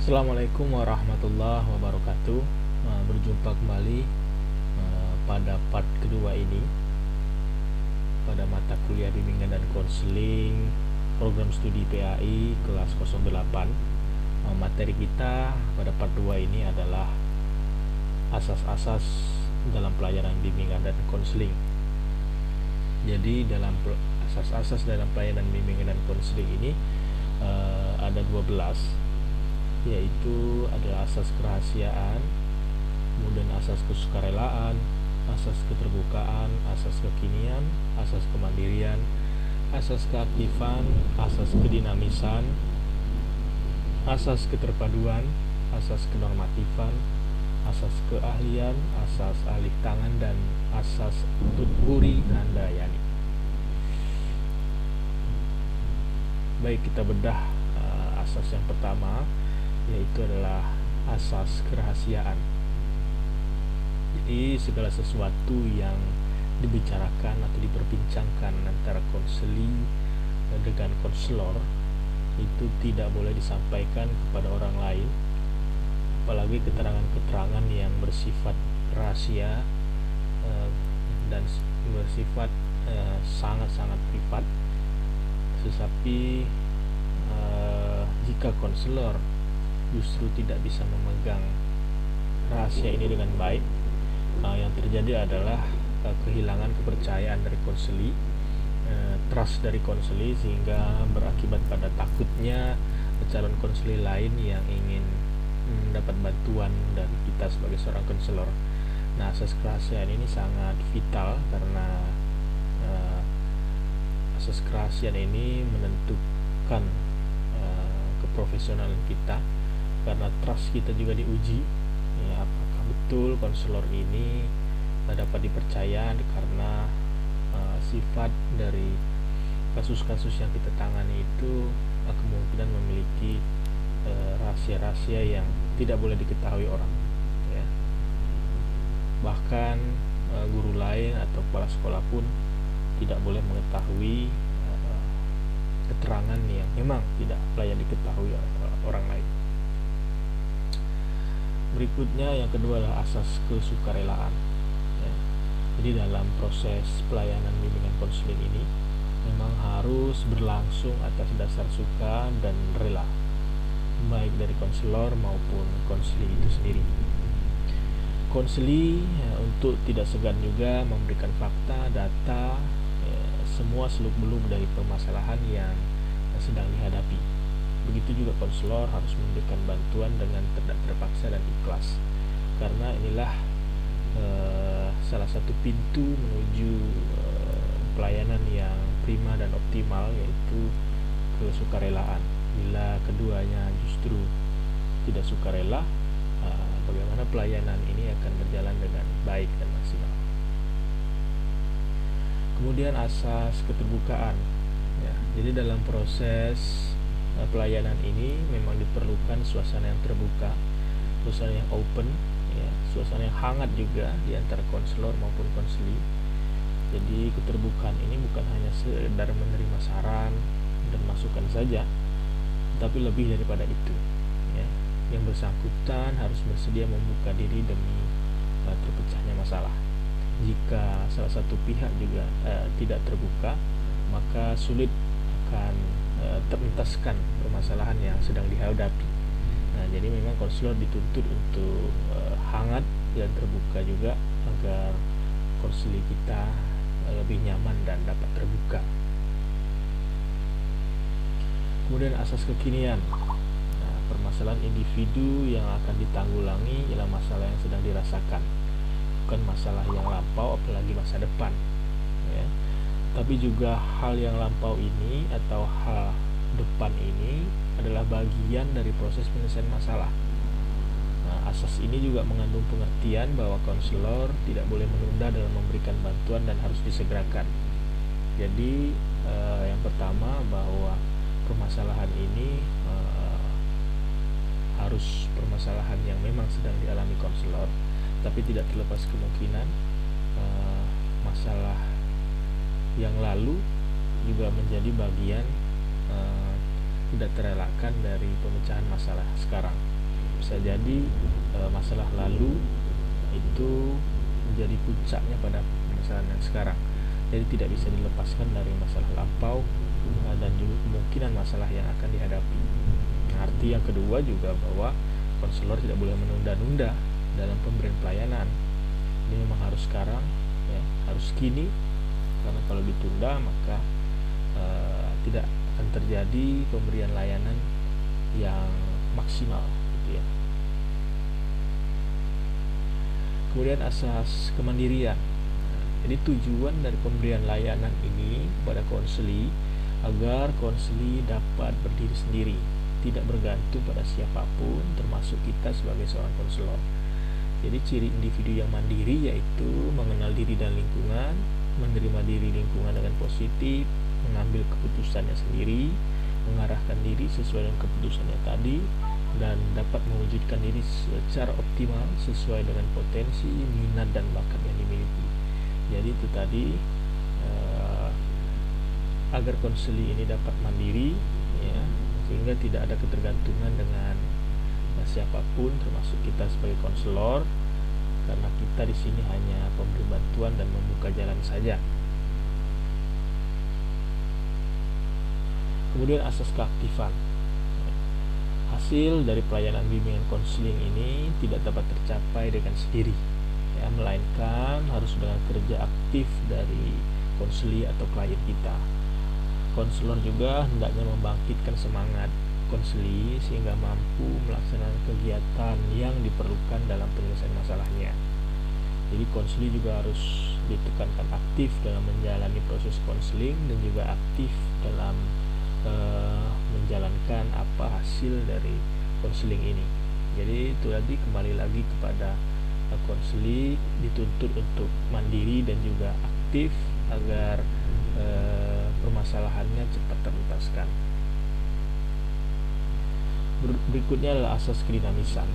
Assalamualaikum warahmatullahi wabarakatuh. Berjumpa kembali pada part kedua ini pada mata kuliah bimbingan dan konseling program studi PAI kelas 08. Materi kita pada part 2 ini adalah asas-asas dalam pelayanan bimbingan dan konseling. Jadi dalam asas-asas dalam pelayanan bimbingan dan konseling ini ada 12, yaitu adalah asas kerahasiaan, kemudian asas kesukarelaan, asas keterbukaan, asas kekinian, asas kemandirian, asas keaktifan, asas kedinamisan, asas keterpaduan, asas kenormatifan, asas keahlian, asas alih tangan, dan asas tutburi handayani. Baik, kita bedah asas yang pertama, yaitu adalah asas kerahasiaan. Jadi segala sesuatu yang dibicarakan atau diperbincangkan antara konseli dengan konselor itu tidak boleh disampaikan kepada orang lain, apalagi keterangan-keterangan yang bersifat rahasia dan bersifat sangat-sangat privat. Tetapi jika konselor justru tidak bisa memegang rahasia ini dengan baik, yang terjadi adalah kehilangan kepercayaan dari konseli, trust dari konseli, sehingga berakibat pada takutnya calon konseli lain yang ingin mendapat bantuan dari kita sebagai seorang konselor. Nah, asas kerahasiaan ini sangat vital karena asas kerahasiaan ini menentukan keprofesionalan kita, karena trust kita juga diuji, ya, apakah betul konselor ini dapat dipercaya, karena sifat dari kasus-kasus yang kita tangani itu kemungkinan memiliki rahasia-rahasia yang tidak boleh diketahui orang, ya. Bahkan guru lain atau kepala sekolah pun tidak boleh mengetahui keterangan yang memang tidak layak diketahui oleh orang lain. Berikutnya, yang kedua adalah asas kesukarelaan, ya. Jadi dalam proses pelayanan bimbingan konseling ini memang harus berlangsung atas dasar suka dan rela, baik dari konselor maupun konseli itu sendiri. Konseli untuk tidak segan juga memberikan fakta, data, semua seluk-beluk dari permasalahan yang sedang dihadapi. Begitu juga konselor harus memberikan bantuan dengan tidak terpaksa dan ikhlas, karena inilah salah satu pintu menuju pelayanan yang prima dan optimal, yaitu kesukarelaan. Bila keduanya justru tidak sukarela, bagaimana pelayanan ini akan berjalan dengan baik dan maksimal. Kemudian asas keterbukaan, ya. Jadi dalam proses pelayanan ini memang diperlukan suasana yang terbuka, suasana yang open, ya, suasana yang hangat juga di antara konselor maupun konseli. Jadi keterbukaan ini bukan hanya sekedar menerima saran dan masukan saja, tapi lebih daripada itu, ya. Yang bersangkutan harus bersedia membuka diri demi terpecahnya masalah. Jika salah satu pihak juga tidak terbuka, maka sulit akan terentaskan permasalahan yang sedang dihadapi. Nah, jadi memang konselor dituntut untuk hangat dan terbuka juga, agar konseli kita lebih nyaman dan dapat terbuka. Kemudian asas kekinian. Nah, permasalahan individu yang akan ditanggulangi ialah masalah yang sedang dirasakan, bukan masalah yang lampau, apalagi masa depan, ya. Tapi juga hal yang lampau ini atau hal depan ini adalah bagian dari proses penyelesaian masalah. Nah, asas ini juga mengandung pengertian bahwa konselor tidak boleh menunda dalam memberikan bantuan dan harus disegerakan. Jadi yang pertama, bahwa permasalahan ini harus permasalahan yang memang sedang dialami konselor, tapi tidak terlepas kemungkinan masalah yang lalu juga menjadi bagian tidak terelakkan dari pemecahan masalah sekarang. Bisa jadi masalah lalu itu menjadi puncaknya pada masalah yang sekarang. Jadi tidak bisa dilepaskan dari masalah lampau dan juga kemungkinan masalah yang akan dihadapi. Arti yang kedua juga bahwa konselor tidak boleh menunda-nunda dalam pemberian pelayanan. Ini memang harus sekarang, ya, harus kini, karena kalau ditunda maka tidak akan terjadi pemberian layanan yang maksimal, gitu ya. Kemudian asas kemandirian. Jadi tujuan dari pemberian layanan ini kepada konseli agar konseli dapat berdiri sendiri, tidak bergantung pada siapapun, termasuk kita sebagai seorang konselor. Jadi ciri individu yang mandiri yaitu mengenal diri dan lingkungan, menerima diri lingkungan dengan positif, mengambil keputusannya sendiri, mengarahkan diri sesuai dengan keputusannya tadi, dan dapat mewujudkan diri secara optimal sesuai dengan potensi, minat, dan bakat yang dimiliki. Jadi itu tadi, agar konseli ini dapat mandiri, ya, sehingga tidak ada ketergantungan dengan siapapun, termasuk kita sebagai konselor, karena kita di sini hanya pemberi bantuan dan membuka jalan saja. Kemudian asas keaktifan. Hasil dari pelayanan bimbingan konseling ini tidak dapat tercapai dengan sendiri, ya, melainkan harus dengan kerja aktif dari konseli atau klien kita. Konselor juga hendaknya membangkitkan semangat konseli sehingga mampu melaksanakan kegiatan yang diperlukan dalam penyelesaian masalahnya. Jadi konseli juga harus ditekankan aktif dalam menjalani proses konseling dan juga aktif dalam menjalankan apa hasil dari konseling ini. Jadi itu tadi, kembali lagi kepada konseli dituntut untuk mandiri dan juga aktif agar permasalahannya cepat teruntaskan. Berikutnya adalah asas kedinamisan.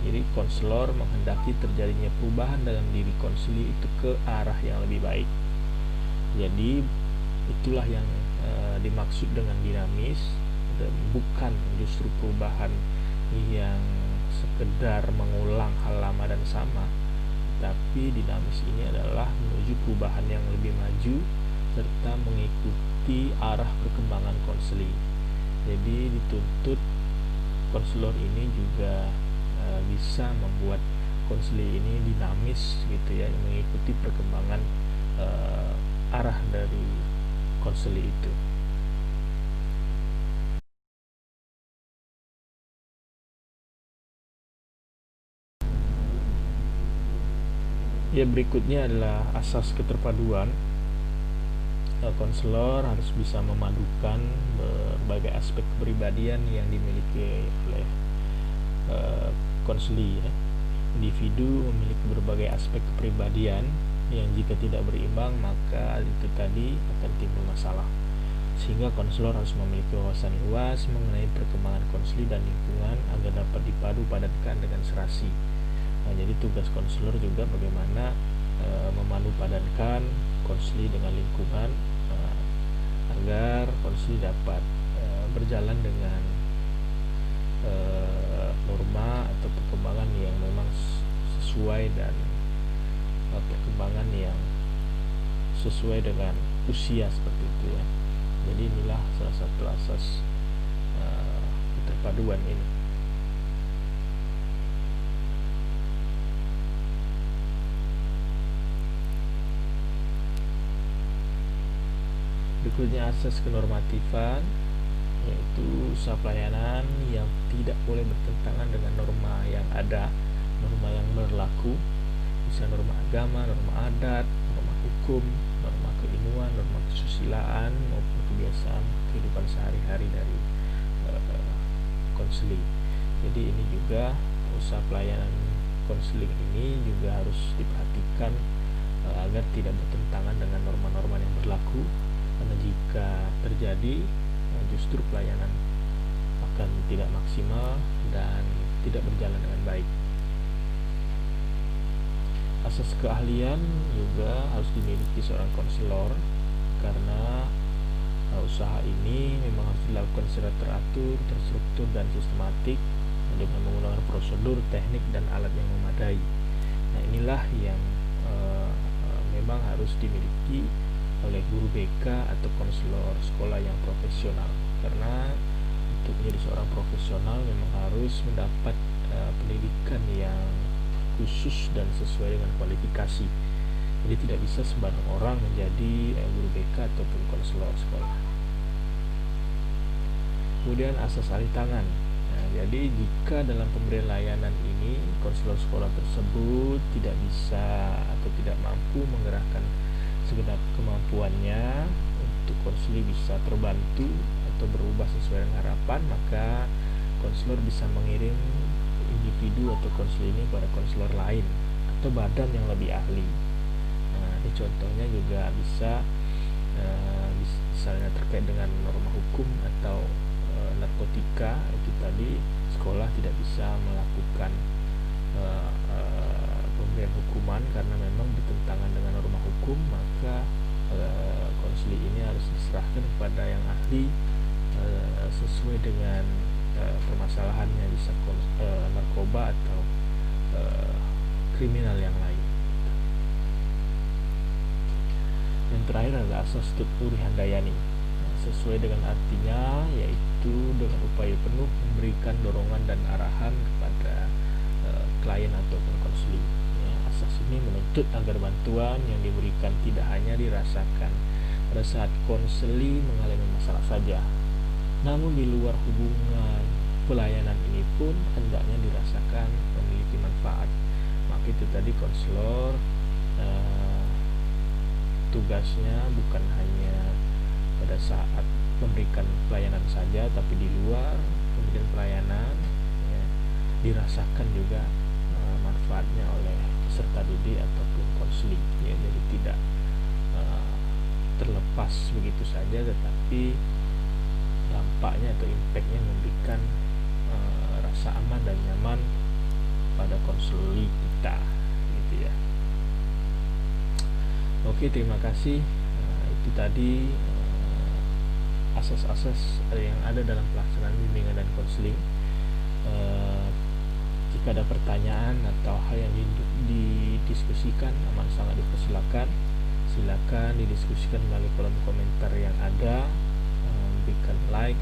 Jadi konselor menghendaki terjadinya perubahan dalam diri konseli itu ke arah yang lebih baik. Jadi itulah yang dimaksud dengan dinamis, dan bukan justru perubahan yang sekedar mengulang hal lama dan sama, tapi dinamis ini adalah menuju perubahan yang lebih maju serta mengikuti arah perkembangan konseli. Jadi dituntut konselor ini juga bisa membuat konseli ini dinamis, gitu ya, mengikuti perkembangan arah dari konseli itu. Ya, berikutnya adalah asas keterpaduan. Konselor harus bisa memadukan berbagai aspek kepribadian yang dimiliki oleh konseli, ya. Individu memiliki berbagai aspek kepribadian yang jika tidak berimbang maka itu tadi akan timbul masalah, sehingga konselor harus memiliki wawasan luas mengenai perkembangan konseli dan lingkungan agar dapat dipadu padankan dengan serasi. Jadi tugas konselor juga bagaimana memadu padankan konseli dengan lingkungan agar konseli dapat berjalan dengan norma atau perkembangan yang memang sesuai dan perkembangan yang sesuai dengan usia, seperti itu, ya. Jadi inilah salah satu asas keterpaduan ini. Berikutnya asas kenormatifan, yaitu usaha pelayanan yang tidak boleh bertentangan dengan norma yang ada, norma yang berlaku, bisa norma agama, norma adat, norma hukum, norma keilmuan, norma kesusilaan maupun kebiasaan kehidupan sehari-hari dari konseling. Jadi ini juga usaha pelayanan konseling ini juga harus diperhatikan agar tidak bertentangan dengan norma-norma yang berlaku, karena jika terjadi justru pelayanan akan tidak maksimal dan tidak berjalan dengan baik. Asas keahlian juga harus dimiliki seorang konselor, karena usaha ini memang harus dilakukan secara teratur, terstruktur, dan sistematik dengan menggunakan prosedur, teknik, dan alat yang memadai. Nah, inilah yang memang harus dimiliki oleh guru BK atau konselor sekolah yang profesional, karena untuk menjadi seorang profesional memang harus mendapat pendidikan yang khusus dan sesuai dengan kualifikasi. Jadi tidak bisa sembarang orang menjadi guru BK ataupun konselor sekolah. Kemudian asas alih tangan. Nah, jadi jika dalam pemberian layanan ini konselor sekolah tersebut tidak bisa atau tidak mampu menggerakkan segenap kemampuannya untuk konseling bisa terbantu atau berubah sesuai dengan harapan, maka konselor bisa mengirim individu atau konselor ini pada konselor lain atau badan yang lebih ahli. Nah, ini contohnya juga bisa misalnya terkait dengan norma hukum atau narkotika, itu tadi sekolah tidak bisa melakukan pemberian hukuman karena memang bertentangan dengan norma hukum, maka konseling ini harus diserahkan kepada yang ahli sesuai dengan permasalahannya, bisa narkoba atau kriminal yang lain. Yang terakhir adalah asas tuturi handayani. Sesuai dengan artinya, yaitu dengan upaya penuh memberikan dorongan dan arahan kepada klien ataupun konseling. Ya, asas ini menuntut agar bantuan yang diberikan tidak hanya dirasakan pada saat konseling mengalami masalah saja, namun di luar hubungan pelayanan ini pun hendaknya dirasakan memiliki manfaat. Maka itu tadi konselor tugasnya bukan hanya pada saat memberikan pelayanan saja, tapi di luar pemberian pelayanan ya, dirasakan juga manfaatnya oleh peserta didik ataupun konseling ya. Jadi tidak terlepas begitu saja, tetapi dampaknya atau impactnya memberikan rasa aman dan nyaman pada konseling kita gitu ya. Oke, terima kasih. Itu tadi asas-asas yang ada dalam pelaksanaan bimbingan dan konseling. Jika ada pertanyaan atau hal yang didiskusikan, aman sangat dipersilakan. Silakan didiskusikan melalui kolom komentar yang ada. Berikan like,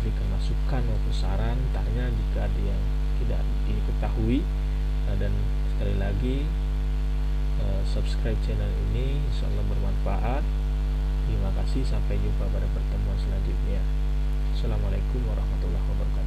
berikan masukan maupun saran, tanya jika ada yang tidak diketahui, dan sekali lagi subscribe channel ini, insyaallah bermanfaat. Terima kasih, sampai jumpa pada pertemuan selanjutnya. Assalamualaikum warahmatullahi wabarakatuh.